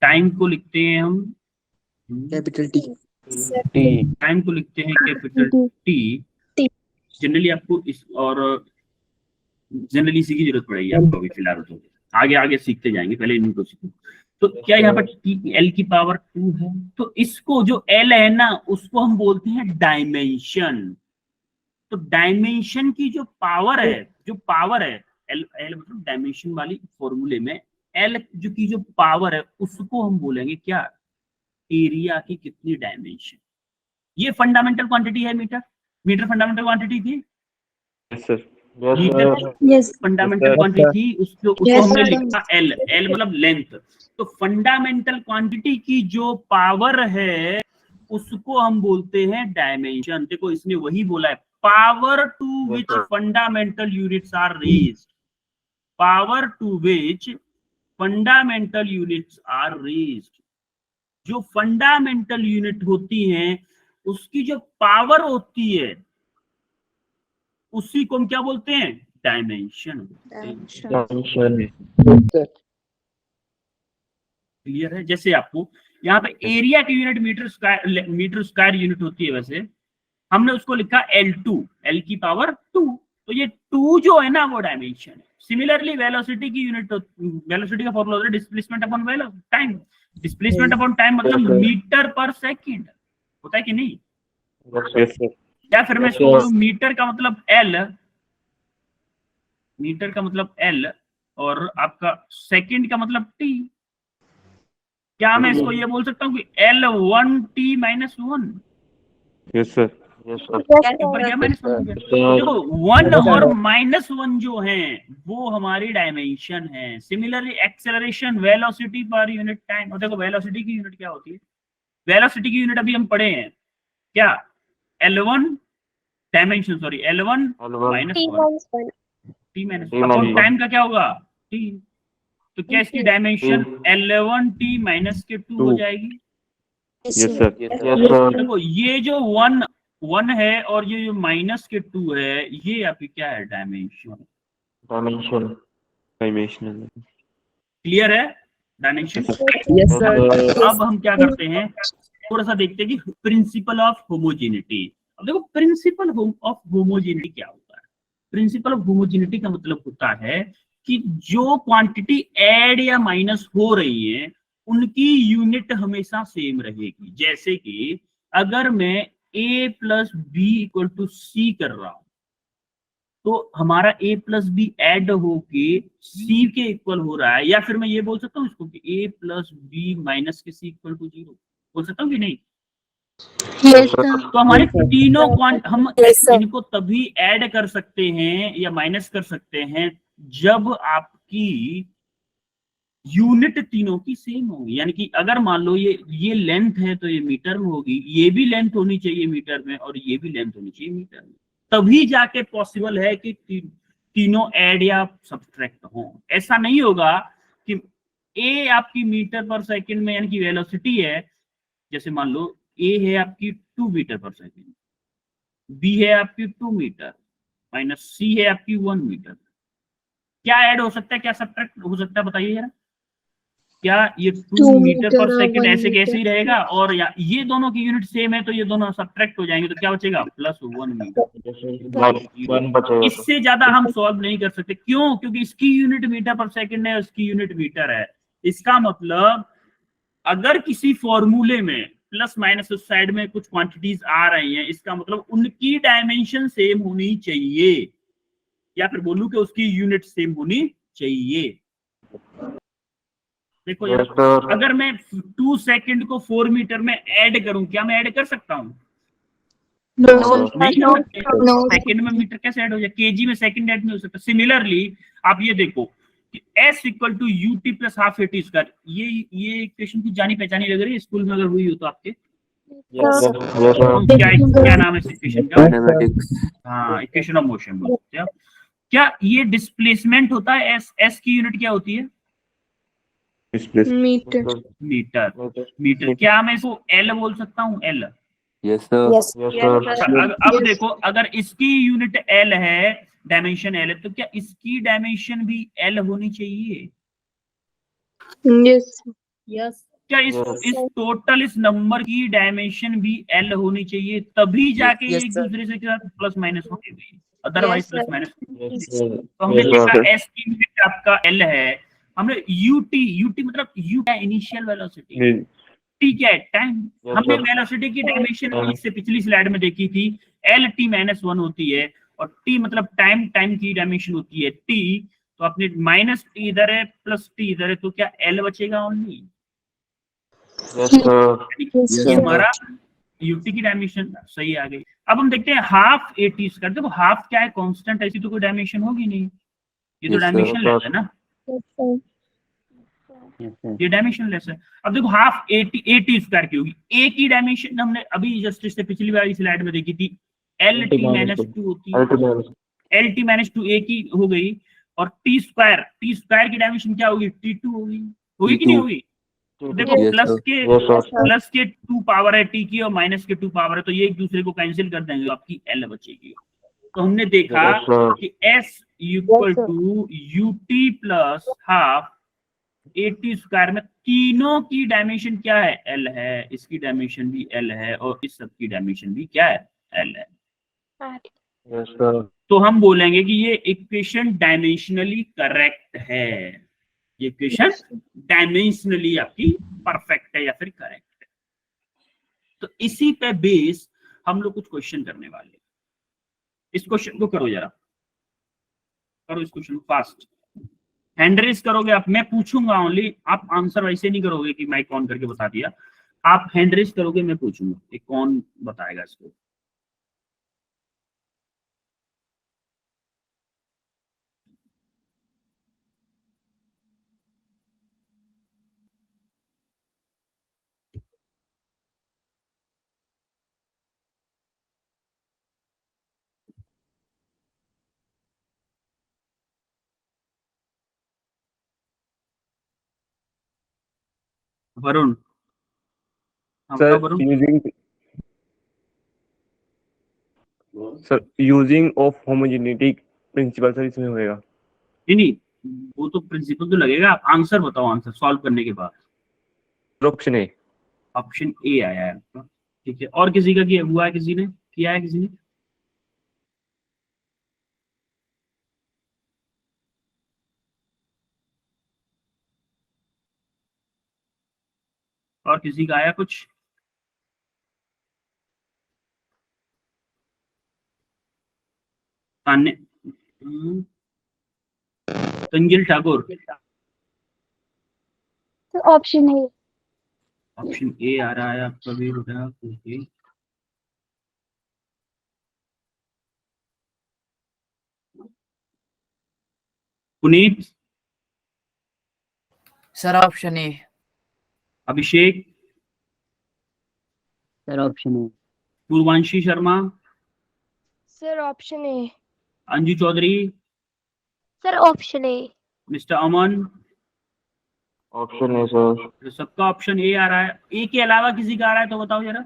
S1: टाइम को लिखते हैं हम
S2: Capital T.
S1: टाइम को लिखते हैं कैपिटल टी। जनरली आपको इस और जनरली इसी की जरूरत पड़ेगी आपको अभी फिलहाल, तो आगे आगे सीखते जाएंगे, पहले इनको सीखो। तो क्या यहाँ पर एल की पावर 2 है, तो इसको जो एल है ना उसको हम बोलते हैं डायमेंशन। तो डायमेंशन की जो पावर है, एल, एल मतलब डायमेंशन वाली फॉर्मूले में एल की जो पावर है उसको हम बोलेंगे क्या? एरिया की कितनी डायमेंशन। ये फंडामेंटल क्वांटिटी है मीटर। मीटर फंडामेंटल क्वांटिटी थी,
S4: yes sir.
S1: Metre
S3: Yes.
S1: Fundamental quantity थी, उसको
S3: Yes,
S1: हमने
S3: sir.
S1: लिखा एल। एल मतलब लेंथ। तो फंडामेंटल क्वांटिटी की जो पावर है उसको हम बोलते हैं डायमेंशन। देखो इसने वही बोला है, power to which fundamental units are raised, power to which fundamental units are raised, जो फंडामेंटल यूनिट होती हैं उसकी जो पावर होती है उसी को हम क्या बोलते हैं, डायमेंशन। क्लियर है? जैसे आपको यहाँ पे एरिया की यूनिट मीटर स्क्वायर यूनिट होती है, वैसे हमने उसको लिखा L2, L की पावर 2, तो ये 2 जो है ना वो डायमेंशन है। सिमिलरली वेलोसिटी की यूनिट, वेलोसिटी का फॉर्मूला होता है displacement upon time, displacement upon time मतलब मीटर पर सेकंड होता है कि नहीं?
S4: Yes, sir.
S1: या फिर मैं इसको बोलूं मीटर का मतलब L, मीटर का मतलब L और आपका सेकंड का मतलब T। क्या मैं इसको ये बोल सकता हूँ कि L1T - 1?
S4: Yes, sir.
S1: ऊपर क्या माइनस 1 हो गया? तो देखो 1 और -1 जो हैं वो हमारी डायमेंशन है। Similarly acceleration, velocity per unit time, और देखो वेलोसिटी की यूनिट क्या होती है, वेलोसिटी की यूनिट अभी हम पढ़े हैं क्या, L1 dimension, sorry L1 - 1 T - 1 time का क्या होगा, T। तो क्या इसकी डायमेंशन L1T - 2 हो जाएगी?
S4: Yes, sir.
S1: देखो ये जो 1 है और ये जो -2 है, ये आपकी क्या है, डायमेंशन।
S4: Dimensional.
S1: क्लियर है? डायमेंशन।
S2: Yes, sir.
S1: अब हम क्या करते हैं, थोड़ा सा देखते हैं कि प्रिंसिपल ऑफ होमोजेनिटी। अब देखो प्रिंसिपल ऑफ होमोजेनिटी क्या होता है। प्रिंसिपल ऑफ होमोजेनिटी का मतलब होता है कि जो क्वांटिटी ऐड या माइनस हो रही है उनकी यूनिट हमेशा सेम रहेगी। जैसे कि अगर मैं a + b = c कर रहा हूं तो हमारा a + b ऐड होके c के इक्वल हो रहा है, या फिर मैं ये बोल सकता हूँ इसको कि a + b - c = 0 बोल सकता हूँ कि नहीं?
S3: Yes, sir.
S1: तो हमारे तीनों हम इनको तभी ऐड कर सकते हैं या माइनस कर सकते हैं जब आपकी यूनिट तीनों की सेम होगी। यानी कि अगर मान लो ये लेंथ है तो ये मीटर में होगी, ये भी लेंथ होनी चाहिए मीटर में, और ये भी लेंथ होनी चाहिए मीटर में, तभी जाके पॉसिबल है कि तीनों ऐड या सब्ट्रैक्ट हो। ऐसा नहीं होगा कि ए आपकी मीटर पर सेकंड में यानी कि वेलोसिटी है, जैसे मान लो ए है आपकी 2 मीटर पर सेकंड, बी है आपकी 2 मीटर माइनस सी है आपकी 1 मीटर। क्या ऐड हो सकता है, क्या सब्ट्रैक्ट हो सकता है, बताइए जरा। क्या ये 2 मीटर पर सेकंड ऐसे कैसे ही रहेगा, और ये दोनों की यूनिट सेम है तो ये दोनों सब्ट्रैक्ट हो जाएंगे, तो क्या बचेगा, +1 मीटर। इससे ज्यादा हम सॉल्व नहीं कर सकते। क्यों? क्योंकि इसकी यूनिट मीटर पर सेकंड है, उसकी यूनिट मीटर है। इसका मतलब अगर किसी फॉर्मूले में प्लस माइनस उस साइड में कुछ क्वांटिटीज आ रही हैं, इसका मतलब उनकी डायमेंशन सेम होनी चाहिए, या फिर बोलूं कि उसकी यूनिट सेम होनी चाहिए। देखो यार, अगर मैं 2 सेकंड को 4 मीटर में ऐड करूं, क्या मैं ऐड कर सकता हूं? नहीं कर सकते। सेकंड में मीटर कैसे ऐड हो जाए, केजी में सेकंड ऐड नहीं हो सकता। सिमिलरली आप ये देखो कि S = UT + ½ AT², ये इक्वेशन की जानी पहचानी लग रही है, स्कूल में अगर हुई हो तो आपके। क्या नाम है इस इक्वेशन का? हाँ, इक्वेशन ऑफ मोशन बोलते हैं। क्या ये डिस्प्लेसमेंट होता है? S की यूनिट क्या होती है? मीटर। क्या मैं इसको L बोल सकता हूँ, L? अब देखो, अगर इसकी यूनिट L है, डायमेंशन L है, तो क्या इसकी डायमेंशन भी L होनी चाहिए? क्या इस टोटल इस नंबर की डायमेंशन भी L होनी चाहिए, तभी जाके ये एक दूसरे से क्या प्लस माइनस होंगे, अदरवाइज प्लस माइनस। तो हमने देखा S की यूनिट आपका L है, हमने UT मतलब U क्या, इनिशियल वेलोसिटी, T क्या है, टाइम। हमने वेलोसिटी की डायमेंशन इससे पिछली स्लाइड में देखी थी, LT - 1 होती है, और T मतलब टाइम की डायमेंशन होती है T। तो अपने -T इधर है, +T इधर है, तो क्या L बचेगा ओनली? ये हमारा यूटी की डायमेंशन सही आ गई। अब हम देखते हैं ½ AT²। देखो हाफ क्या है, कांस्टेंट, ऐसी तो कोई डायमेंशन होगी नहीं, ये तो डायमेंशन लेस है ना, ये डायमेंशन लेस है। अब देखो ½ AT² की होगी, ए की डायमेंशन हमने अभी जस्ट इससे पिछली वाली स्लाइड में देखी थी, एल टी माइनस टू होती है, एल टी माइनस टू ए की हो गई, और टी स्क्वायर की डायमेंशन क्या होगी, टी टू होगी, होगी कि नहीं होगी? तो देखो
S2: Yes,
S1: प्लस
S2: sir.
S1: के
S4: Yes, sir.
S1: प्लस के 2 पावर है टी की और माइनस के 2 पावर है, तो ये एक दूसरे को कैंसिल कर देंगे, आपकी एल बचेगी। तो हमने देखा
S4: Yes, sir.
S1: कि S equal to U T plus half A T square में तीनों की डायमेंशन क्या है, एल है, इसकी डायमेंशन भी एल है, और इस सब की डायमेंशन भी क्या है, एल है।
S4: Yes, sir.
S1: तो हम बोलेंगे कि ये इक्वेशन डायमेंशनली करेक्ट है, ये इक्वेशन डायमेंशनली आपकी परफेक्ट है या फिर करेक्ट है। तो इसी पे बेस हम लोग कुछ क्वेश्चन करने वाले हैं। इस क्वेश्चन को करो जरा, करो इस क्वेश्चन फास्ट, हैंड रेस करोगे आप, मैं पूछूंगा ओनली, आप आंसर वैसे नहीं करोगे कि माइक ऑन करके बता दिया, आप हैंड रेस करोगे, मैं पूछूंगा कि कौन बताएगा इसको। वरुण, हाँ बताओ Varun.
S4: Sir using of homogeneity principle sir इसमें होएगा।
S1: नहीं, वो तो प्रिंसिपल तो लगेगा, आप आंसर बताओ, आंसर सॉल्व करने के बाद।
S4: Option A.
S1: ऑप्शन ए आया है आपका, ठीक है। और किसी का किया हुआ है, किसी ने किया है, किसी ने? और किसी का आया कुछ? तान्य, तंजिल ठाकुर,
S3: ऑप्शन है।
S1: ऑप्शन ए आ रहा है आपका भी बेटा, okay. Puneet,
S5: sir option A.
S1: Abhishek,
S2: Sir, option A.
S1: Purvanshi Sharma,
S3: sir option A.
S1: Anju Chaudhary,
S3: sir option A.
S1: Mister Aman,
S4: option A sir.
S1: तो सबका ऑप्शन ए आ रहा है। ए के अलावा किसी का आ रहा है तो बताओ जरा,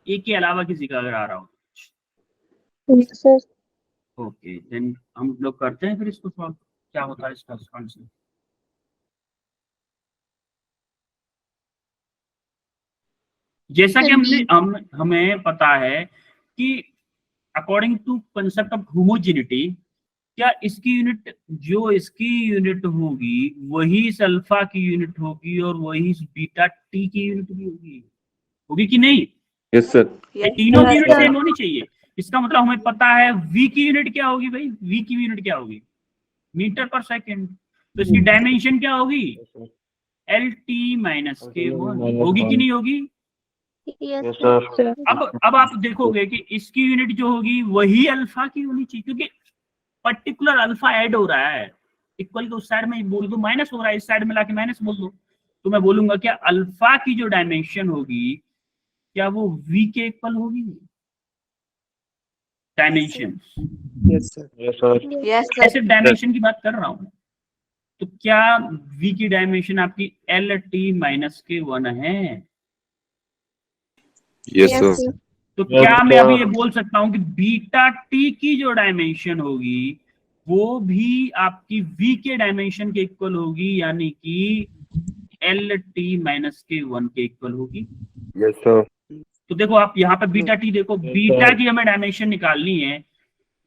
S1: ए के अलावा किसी का अगर आ रहा हो।
S3: सर
S1: ओके, देन हम लोग करते हैं फिर इसको सॉल्व, क्या होता है इसका आंसर। जैसा कि हमें पता है कि according to concept of homogeneity, क्या इसकी यूनिट, जो इसकी यूनिट होगी वही इस अल्फा की यूनिट होगी और वही इस बीटा टी की यूनिट भी होगी कि नहीं?
S4: Yes sir.
S1: ये तीनों की यूनिट सेम होनी चाहिए। इसका मतलब हमें पता है v की यूनिट क्या होगी भाई, v की यूनिट क्या होगी, मीटर पर सेकंड। तो इसकी डायमेंशन क्या होगी, एल टी माइनस के वन, होगी कि नहीं होगी?
S4: Yes sir.
S1: अब आप देखोगे कि इसकी यूनिट जो होगी वही अल्फा की होनी चाहिए, क्योंकि पर्टिकुलर अल्फा ऐड हो रहा है, इक्वल के उस साइड में बोल दो माइनस हो रहा है, इस साइड में लाके माइनस बोल दो, तो मैं बोलूंगा क्या अल्फा की जो डायमेंशन होगी क्या वो v के इक्वल होगी, dimension.
S2: Yes, sir.
S4: Yes sir.
S5: Yes
S1: ऐसे डायमेंशन की बात कर रहा हूं, तो क्या v की डायमेंशन आपकी एल टी माइनस के वन है?
S6: Yes sir.
S1: तो क्या मैं अभी ये बोल सकता हूं कि बीटा टी की जो डायमेंशन होगी वो भी आपकी v के डायमेंशन के इक्वल होगी, यानी कि एल टी माइनस के वन के इक्वल होगी?
S4: Yes sir.
S1: तो देखो आप यहाँ पे बीटा टी देखो, बीटा की हमें डायमेंशन निकालनी है,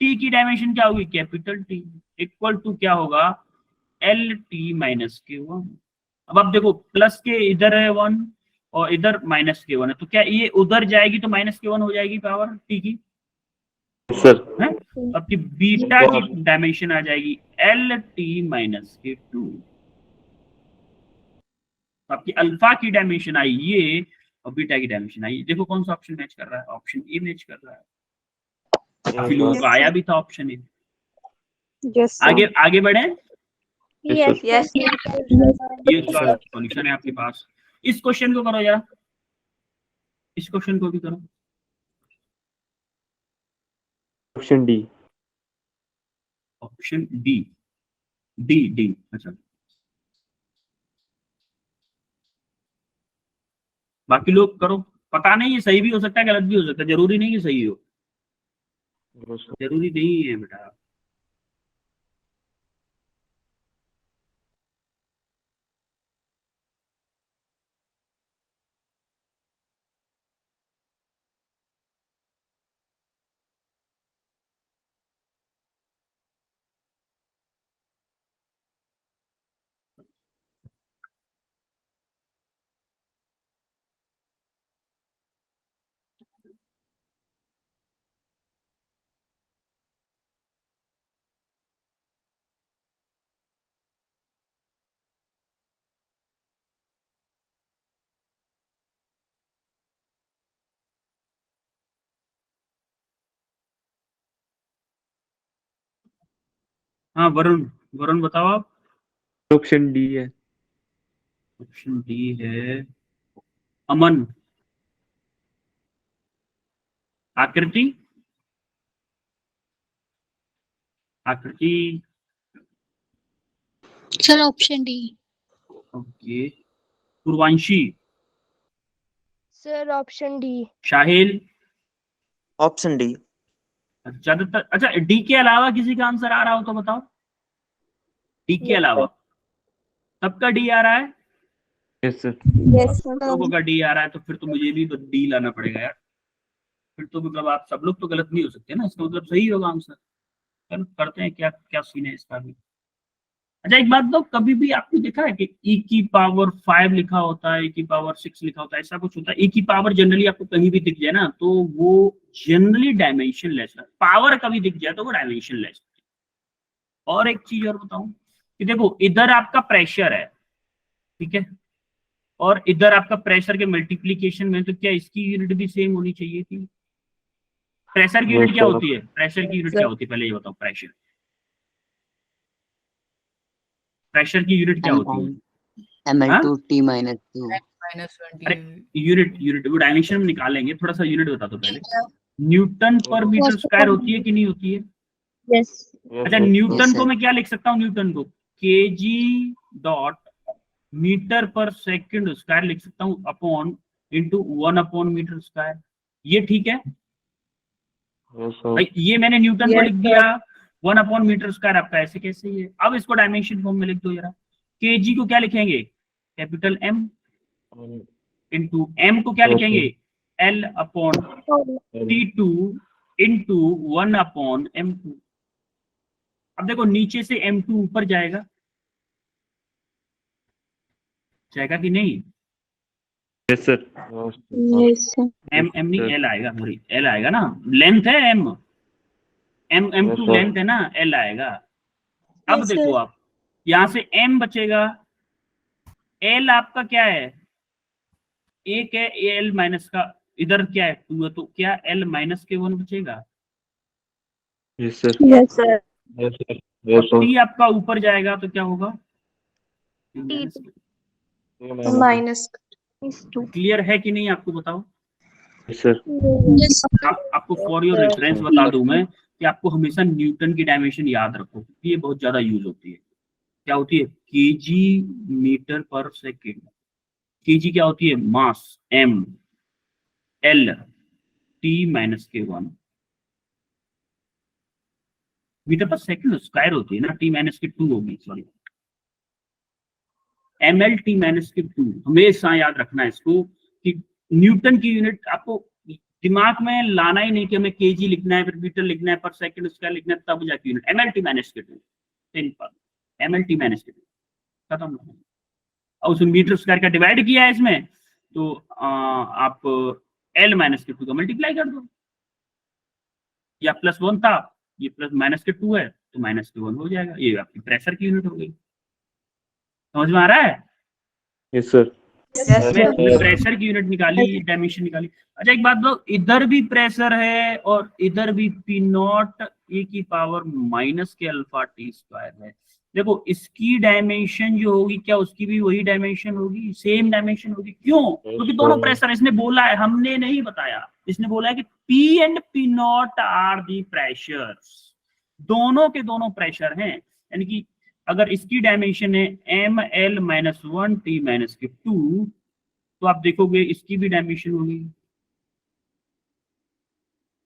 S1: टी की डायमेंशन क्या होगी, कैपिटल टी, इक्वल टू क्या होगा, एल टी माइनस के वन। अब आप देखो प्लस के इधर है वन और इधर माइनस के वन है, तो क्या ये उधर जाएगी तो माइनस के वन हो जाएगी पावर टी की,
S4: सर।
S1: है? आपकी बीटा की डायमेंशन आ जाएगी एल टी माइनस के टू। आपकी अल्फा की डायमेंशन आई ये और बीटा की डायमेंशन आई, देखो कौन सा ऑप्शन मैच कर रहा है, ऑप्शन ए मैच कर रहा है। काफी लोगों को आया भी था ऑप्शन ए।
S3: यस
S1: आगे बढ़े,
S3: यस
S5: यस
S1: ये सॉल्यूशन है आपके पास। इस क्वेश्चन को करो जरा, इस क्वेश्चन को भी करो।
S4: Option D.
S1: Option D, D D, अच्छा। बाकी लोग करो, पता नहीं, ये सही भी हो सकता है, गलत भी हो सकता है, जरूरी नहीं कि सही हो, जरूरी नहीं है बेटा। हाँ वरुण, वरुण बताओ आप।
S4: ऑप्शन डी है।
S1: ऑप्शन डी है। Aman, Aakriti, Aakriti,
S5: sir option D.
S1: Okay. Purvanshi,
S3: sir option D.
S1: Shahil,
S6: option D.
S1: ज्यादातर, अच्छा डी के अलावा किसी का आंसर आ रहा हो तो बताओ, डी के अलावा सबका डी आ रहा है?
S4: Yes sir.
S3: यस
S1: लोगों का डी आ रहा है तो फिर तो मुझे भी डी लाना पड़ेगा यार, फिर तो मतलब आप सब लोग तो गलत नहीं हो सकते ना, इसका मतलब सही होगा आंसर। चलो करते हैं, क्या क्या सीन है इसका भी। अच्छा एक बात तो, कभी भी आपने देखा है कि e की पावर 5 लिखा होता है, e की पावर 6 लिखा होता है, ऐसा कुछ होता है? e की पावर जनरली आपको कहीं भी दिख जाए ना तो वो जनरली डायमेंशन लेस है, पावर कभी दिख जाए तो वो डायमेंशन लेस। और एक चीज और बताऊं कि देखो इधर आपका प्रेशर है, ठीक है, और इधर आपका प्रेशर के मल्टीप्लीकेशन में, तो क्या इसकी यूनिट भी सेम होनी चाहिए थी? प्रेशर की यूनिट क्या होती है? प्रेशर की यूनिट क्या होती है पहले ये बताओ, प्रेशर, प्रेशर की यूनिट क्या होती है?
S2: ml2 t minus 2
S1: अरे यूनिट, यूनिट वो डायमेंशन में निकालेंगे, थोड़ा सा यूनिट बता दो पहले। न्यूटन पर मीटर स्क्वायर होती है कि नहीं होती है?
S3: यस।
S1: अच्छा न्यूटन
S2: Yes,
S1: को
S2: sir.
S1: मैं क्या लिख सकता हूँ? न्यूटन को केजी डॉट मीटर पर सेकंड स्क्वायर लिख सकता हूँ, upon into 1 upon metre square. ये ठीक है भाई, ये मैंने न्यूटन को
S3: Yes,
S1: लिख दिया 1 अपॉन मीटर स्क्वायर, आपका ऐसे कैसे ही है। अब इसको डायमेंशन फॉर्म में लिख दो जरा। केजी को क्या लिखेंगे? कैपिटल एम, इंटू एम को क्या लिखेंगे? L upon T2 into 1 upon M2। अब देखो नीचे से M2 ऊपर जाएगा, जाएगा कि नहीं?
S4: Yes sir.
S3: Yes
S1: M M नहीं एल आएगा, सॉरी एल आएगा ना, लेंथ है एम, एम M2 लेंथ है ना, एल आएगा। अब
S3: Yes,
S1: देखो
S3: sir.
S1: आप यहां से एम बचेगा, एल आपका क्या है? एक है एल माइनस का, इधर क्या है 2 है, तो क्या एल माइनस के 1 बचेगा?
S4: Yes sir.
S3: Yes sir.
S1: और टी आपका ऊपर जाएगा तो क्या होगा?
S3: माइनस 2।
S1: क्लियर है कि नहीं आपको बताओ?
S4: Yes sir.
S5: यस
S1: आपको फॉर योर रेफरेंस बता दूं मैं कि आपको हमेशा न्यूटन की डायमेंशन याद रखो, क्योंकि ये बहुत ज्यादा यूज होती है। क्या होती है? केजी मीटर पर सेकेंड। केजी क्या होती है? मास एम, एल टी माइनस के 1, मीटर पर सेकेंड स्क्वायर होती है ना, टी माइनस के 2 होगी, sorry M L T minus के 2। हमेशा याद रखना है इसको कि न्यूटन की यूनिट आपको दिमाग में लाना ही नहीं कि हमें केजी लिखना है, फिर मीटर लिखना है, पर सेकंड स्क्वायर लिखना है, तब जाके unit. M L T minus के 2, simple, M L T minus के 2 खत्म। और उसमें मीटर स्क्वायर का डिवाइड किया है इसमें, तो आप एल माइनस के 2 का मल्टीप्लाई कर दो, या प्लस 1 था, ये प्लस माइनस के 2 है तो माइनस के 1 हो जाएगा। ये आपकी प्रेशर की यूनिट हो गई। समझ में आ रहा है?
S4: Yes sir.
S1: प्रेशर की यूनिट निकाली, डायमेंशन निकाली। अच्छा एक बात दो, इधर भी प्रेशर है और इधर भी पी नॉट ए की पावर माइनस के अल्फा टी स्क्वायर है। देखो इसकी डायमेंशन जो होगी, क्या उसकी भी वही डायमेंशन होगी? सेम डायमेंशन होगी। क्यों? क्योंकि दोनों प्रेशर, इसने बोला है, हमने नहीं बताया। इसने बोला है कि P and P not are the pressures, दोनों के दोनों प्रेशर हैं, यानी कि अगर इसकी डायमेंशन है ml माइनस 1 t माइनस के 2, तो आप देखोगे इसकी भी डायमेंशन होगी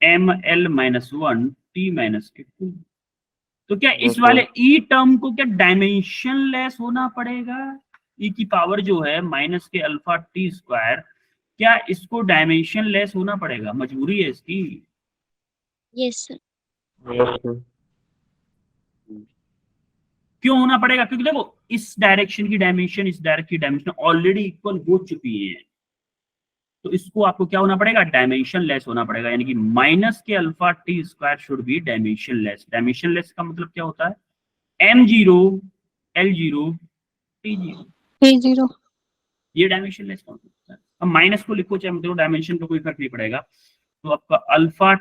S1: ml माइनस 1 t माइनस के 2। तो क्या इस वाले ई टर्म को क्या डायमेंशन लेस होना पड़ेगा? ई की पावर जो है माइनस के अल्फा टी स्क्वायर, क्या इसको डायमेंशन लेस होना पड़ेगा? मजबूरी है इसकी।
S5: Yes, sir.
S1: क्यों होना पड़ेगा? क्योंकि देखो इस डायरेक्शन की डायमेंशन इस डायरेक्शन की डायमेंशन ऑलरेडी इक्वल हो चुकी है, तो इसको आपको क्या होना पड़ेगा? डायमेंशन लेस होना पड़ेगा, यानी कि माइनस के alpha T square should be dimension less. Dimension less का मतलब क्या होता है? m0 l0 t0,
S5: A0.
S1: ये डायमेंशन लेस का मतलब होता है। अब माइनस को लिखो चाहे मतलब डायमेंशन का कोई फर्क नहीं पड़ेगा, तो आपका अल्फा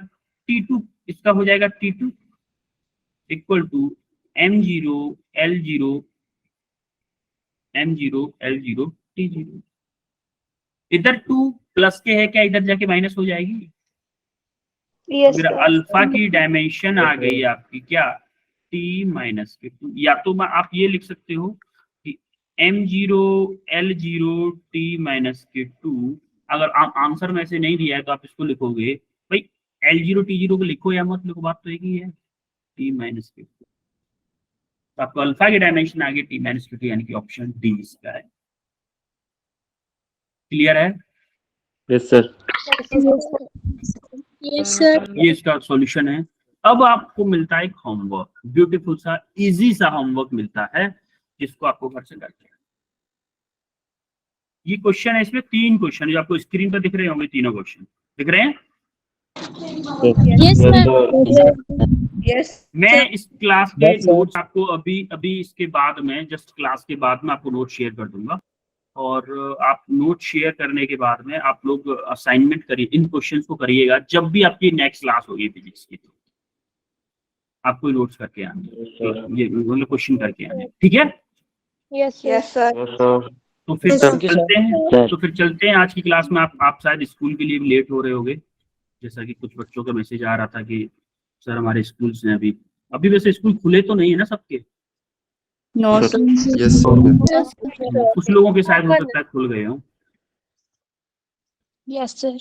S1: t2 इसका हो जाएगा t2 equal to m0 l0 t0। इधर 2 प्लस के है, क्या इधर जाके माइनस हो जाएगी?
S3: Yes,
S1: फिर
S3: sir.
S1: अल्फा की डायमेंशन आ गई आपकी क्या? t माइनस के 2, या तो आप ये लिख सकते हो कि m0 l0 t माइनस के 2। अगर आप आंसर में से नहीं दिया है तो आप इसको लिखोगे भाई l0 t0 को लिखो या मत लिखो, बात तो एक ही है, t माइनस के 2। तो आपको अल्फा की डायमेंशन आ गई t माइनस के 2, यानी कि ऑप्शन डी इसका है। क्लियर है?
S4: Yes sir.
S5: Yes, sir.
S1: ये इसका सॉल्यूशन है। अब आपको मिलता है एक होमवर्क, ब्यूटीफुल सा इजी सा होमवर्क मिलता है, जिसको आपको घर से करके आना। ये क्वेश्चन है, इसमें 3 क्वेश्चन जो आपको स्क्रीन पर दिख रहे होंगे, तीनों क्वेश्चन दिख रहे हैं।
S5: Yes, sir.
S3: Yes.
S1: मैं इस क्लास के नोट्स आपको अभी इसके बाद में, जस्ट क्लास के बाद में आपको नोट शेयर कर दूंगा, और आप नोट शेयर करने के बाद में आप लोग असाइनमेंट करिए, इन क्वेश्चंस को करिएगा। जब भी आपकी नेक्स्ट क्लास होगी फिजिक्स की, तो आपको नोट्स करके आने, ये क्वेश्चन करके आने, ठीक है?
S3: Yes, sir.
S1: तो फिर
S6: Thank you, sir.
S1: चलते हैं आज की क्लास में। आप शायद स्कूल के लिए भी लेट हो रहे होगे, जैसा कि कुछ बच्चों का मैसेज आ रहा था कि सर हमारे स्कूल से अभी वैसे स्कूल खुले तो नहीं है ना सबके?
S3: No, sir.
S7: Yes, sir.
S1: कुछ लोगों के शायद हो सकता है खुल गए हो।
S5: Yes, sir.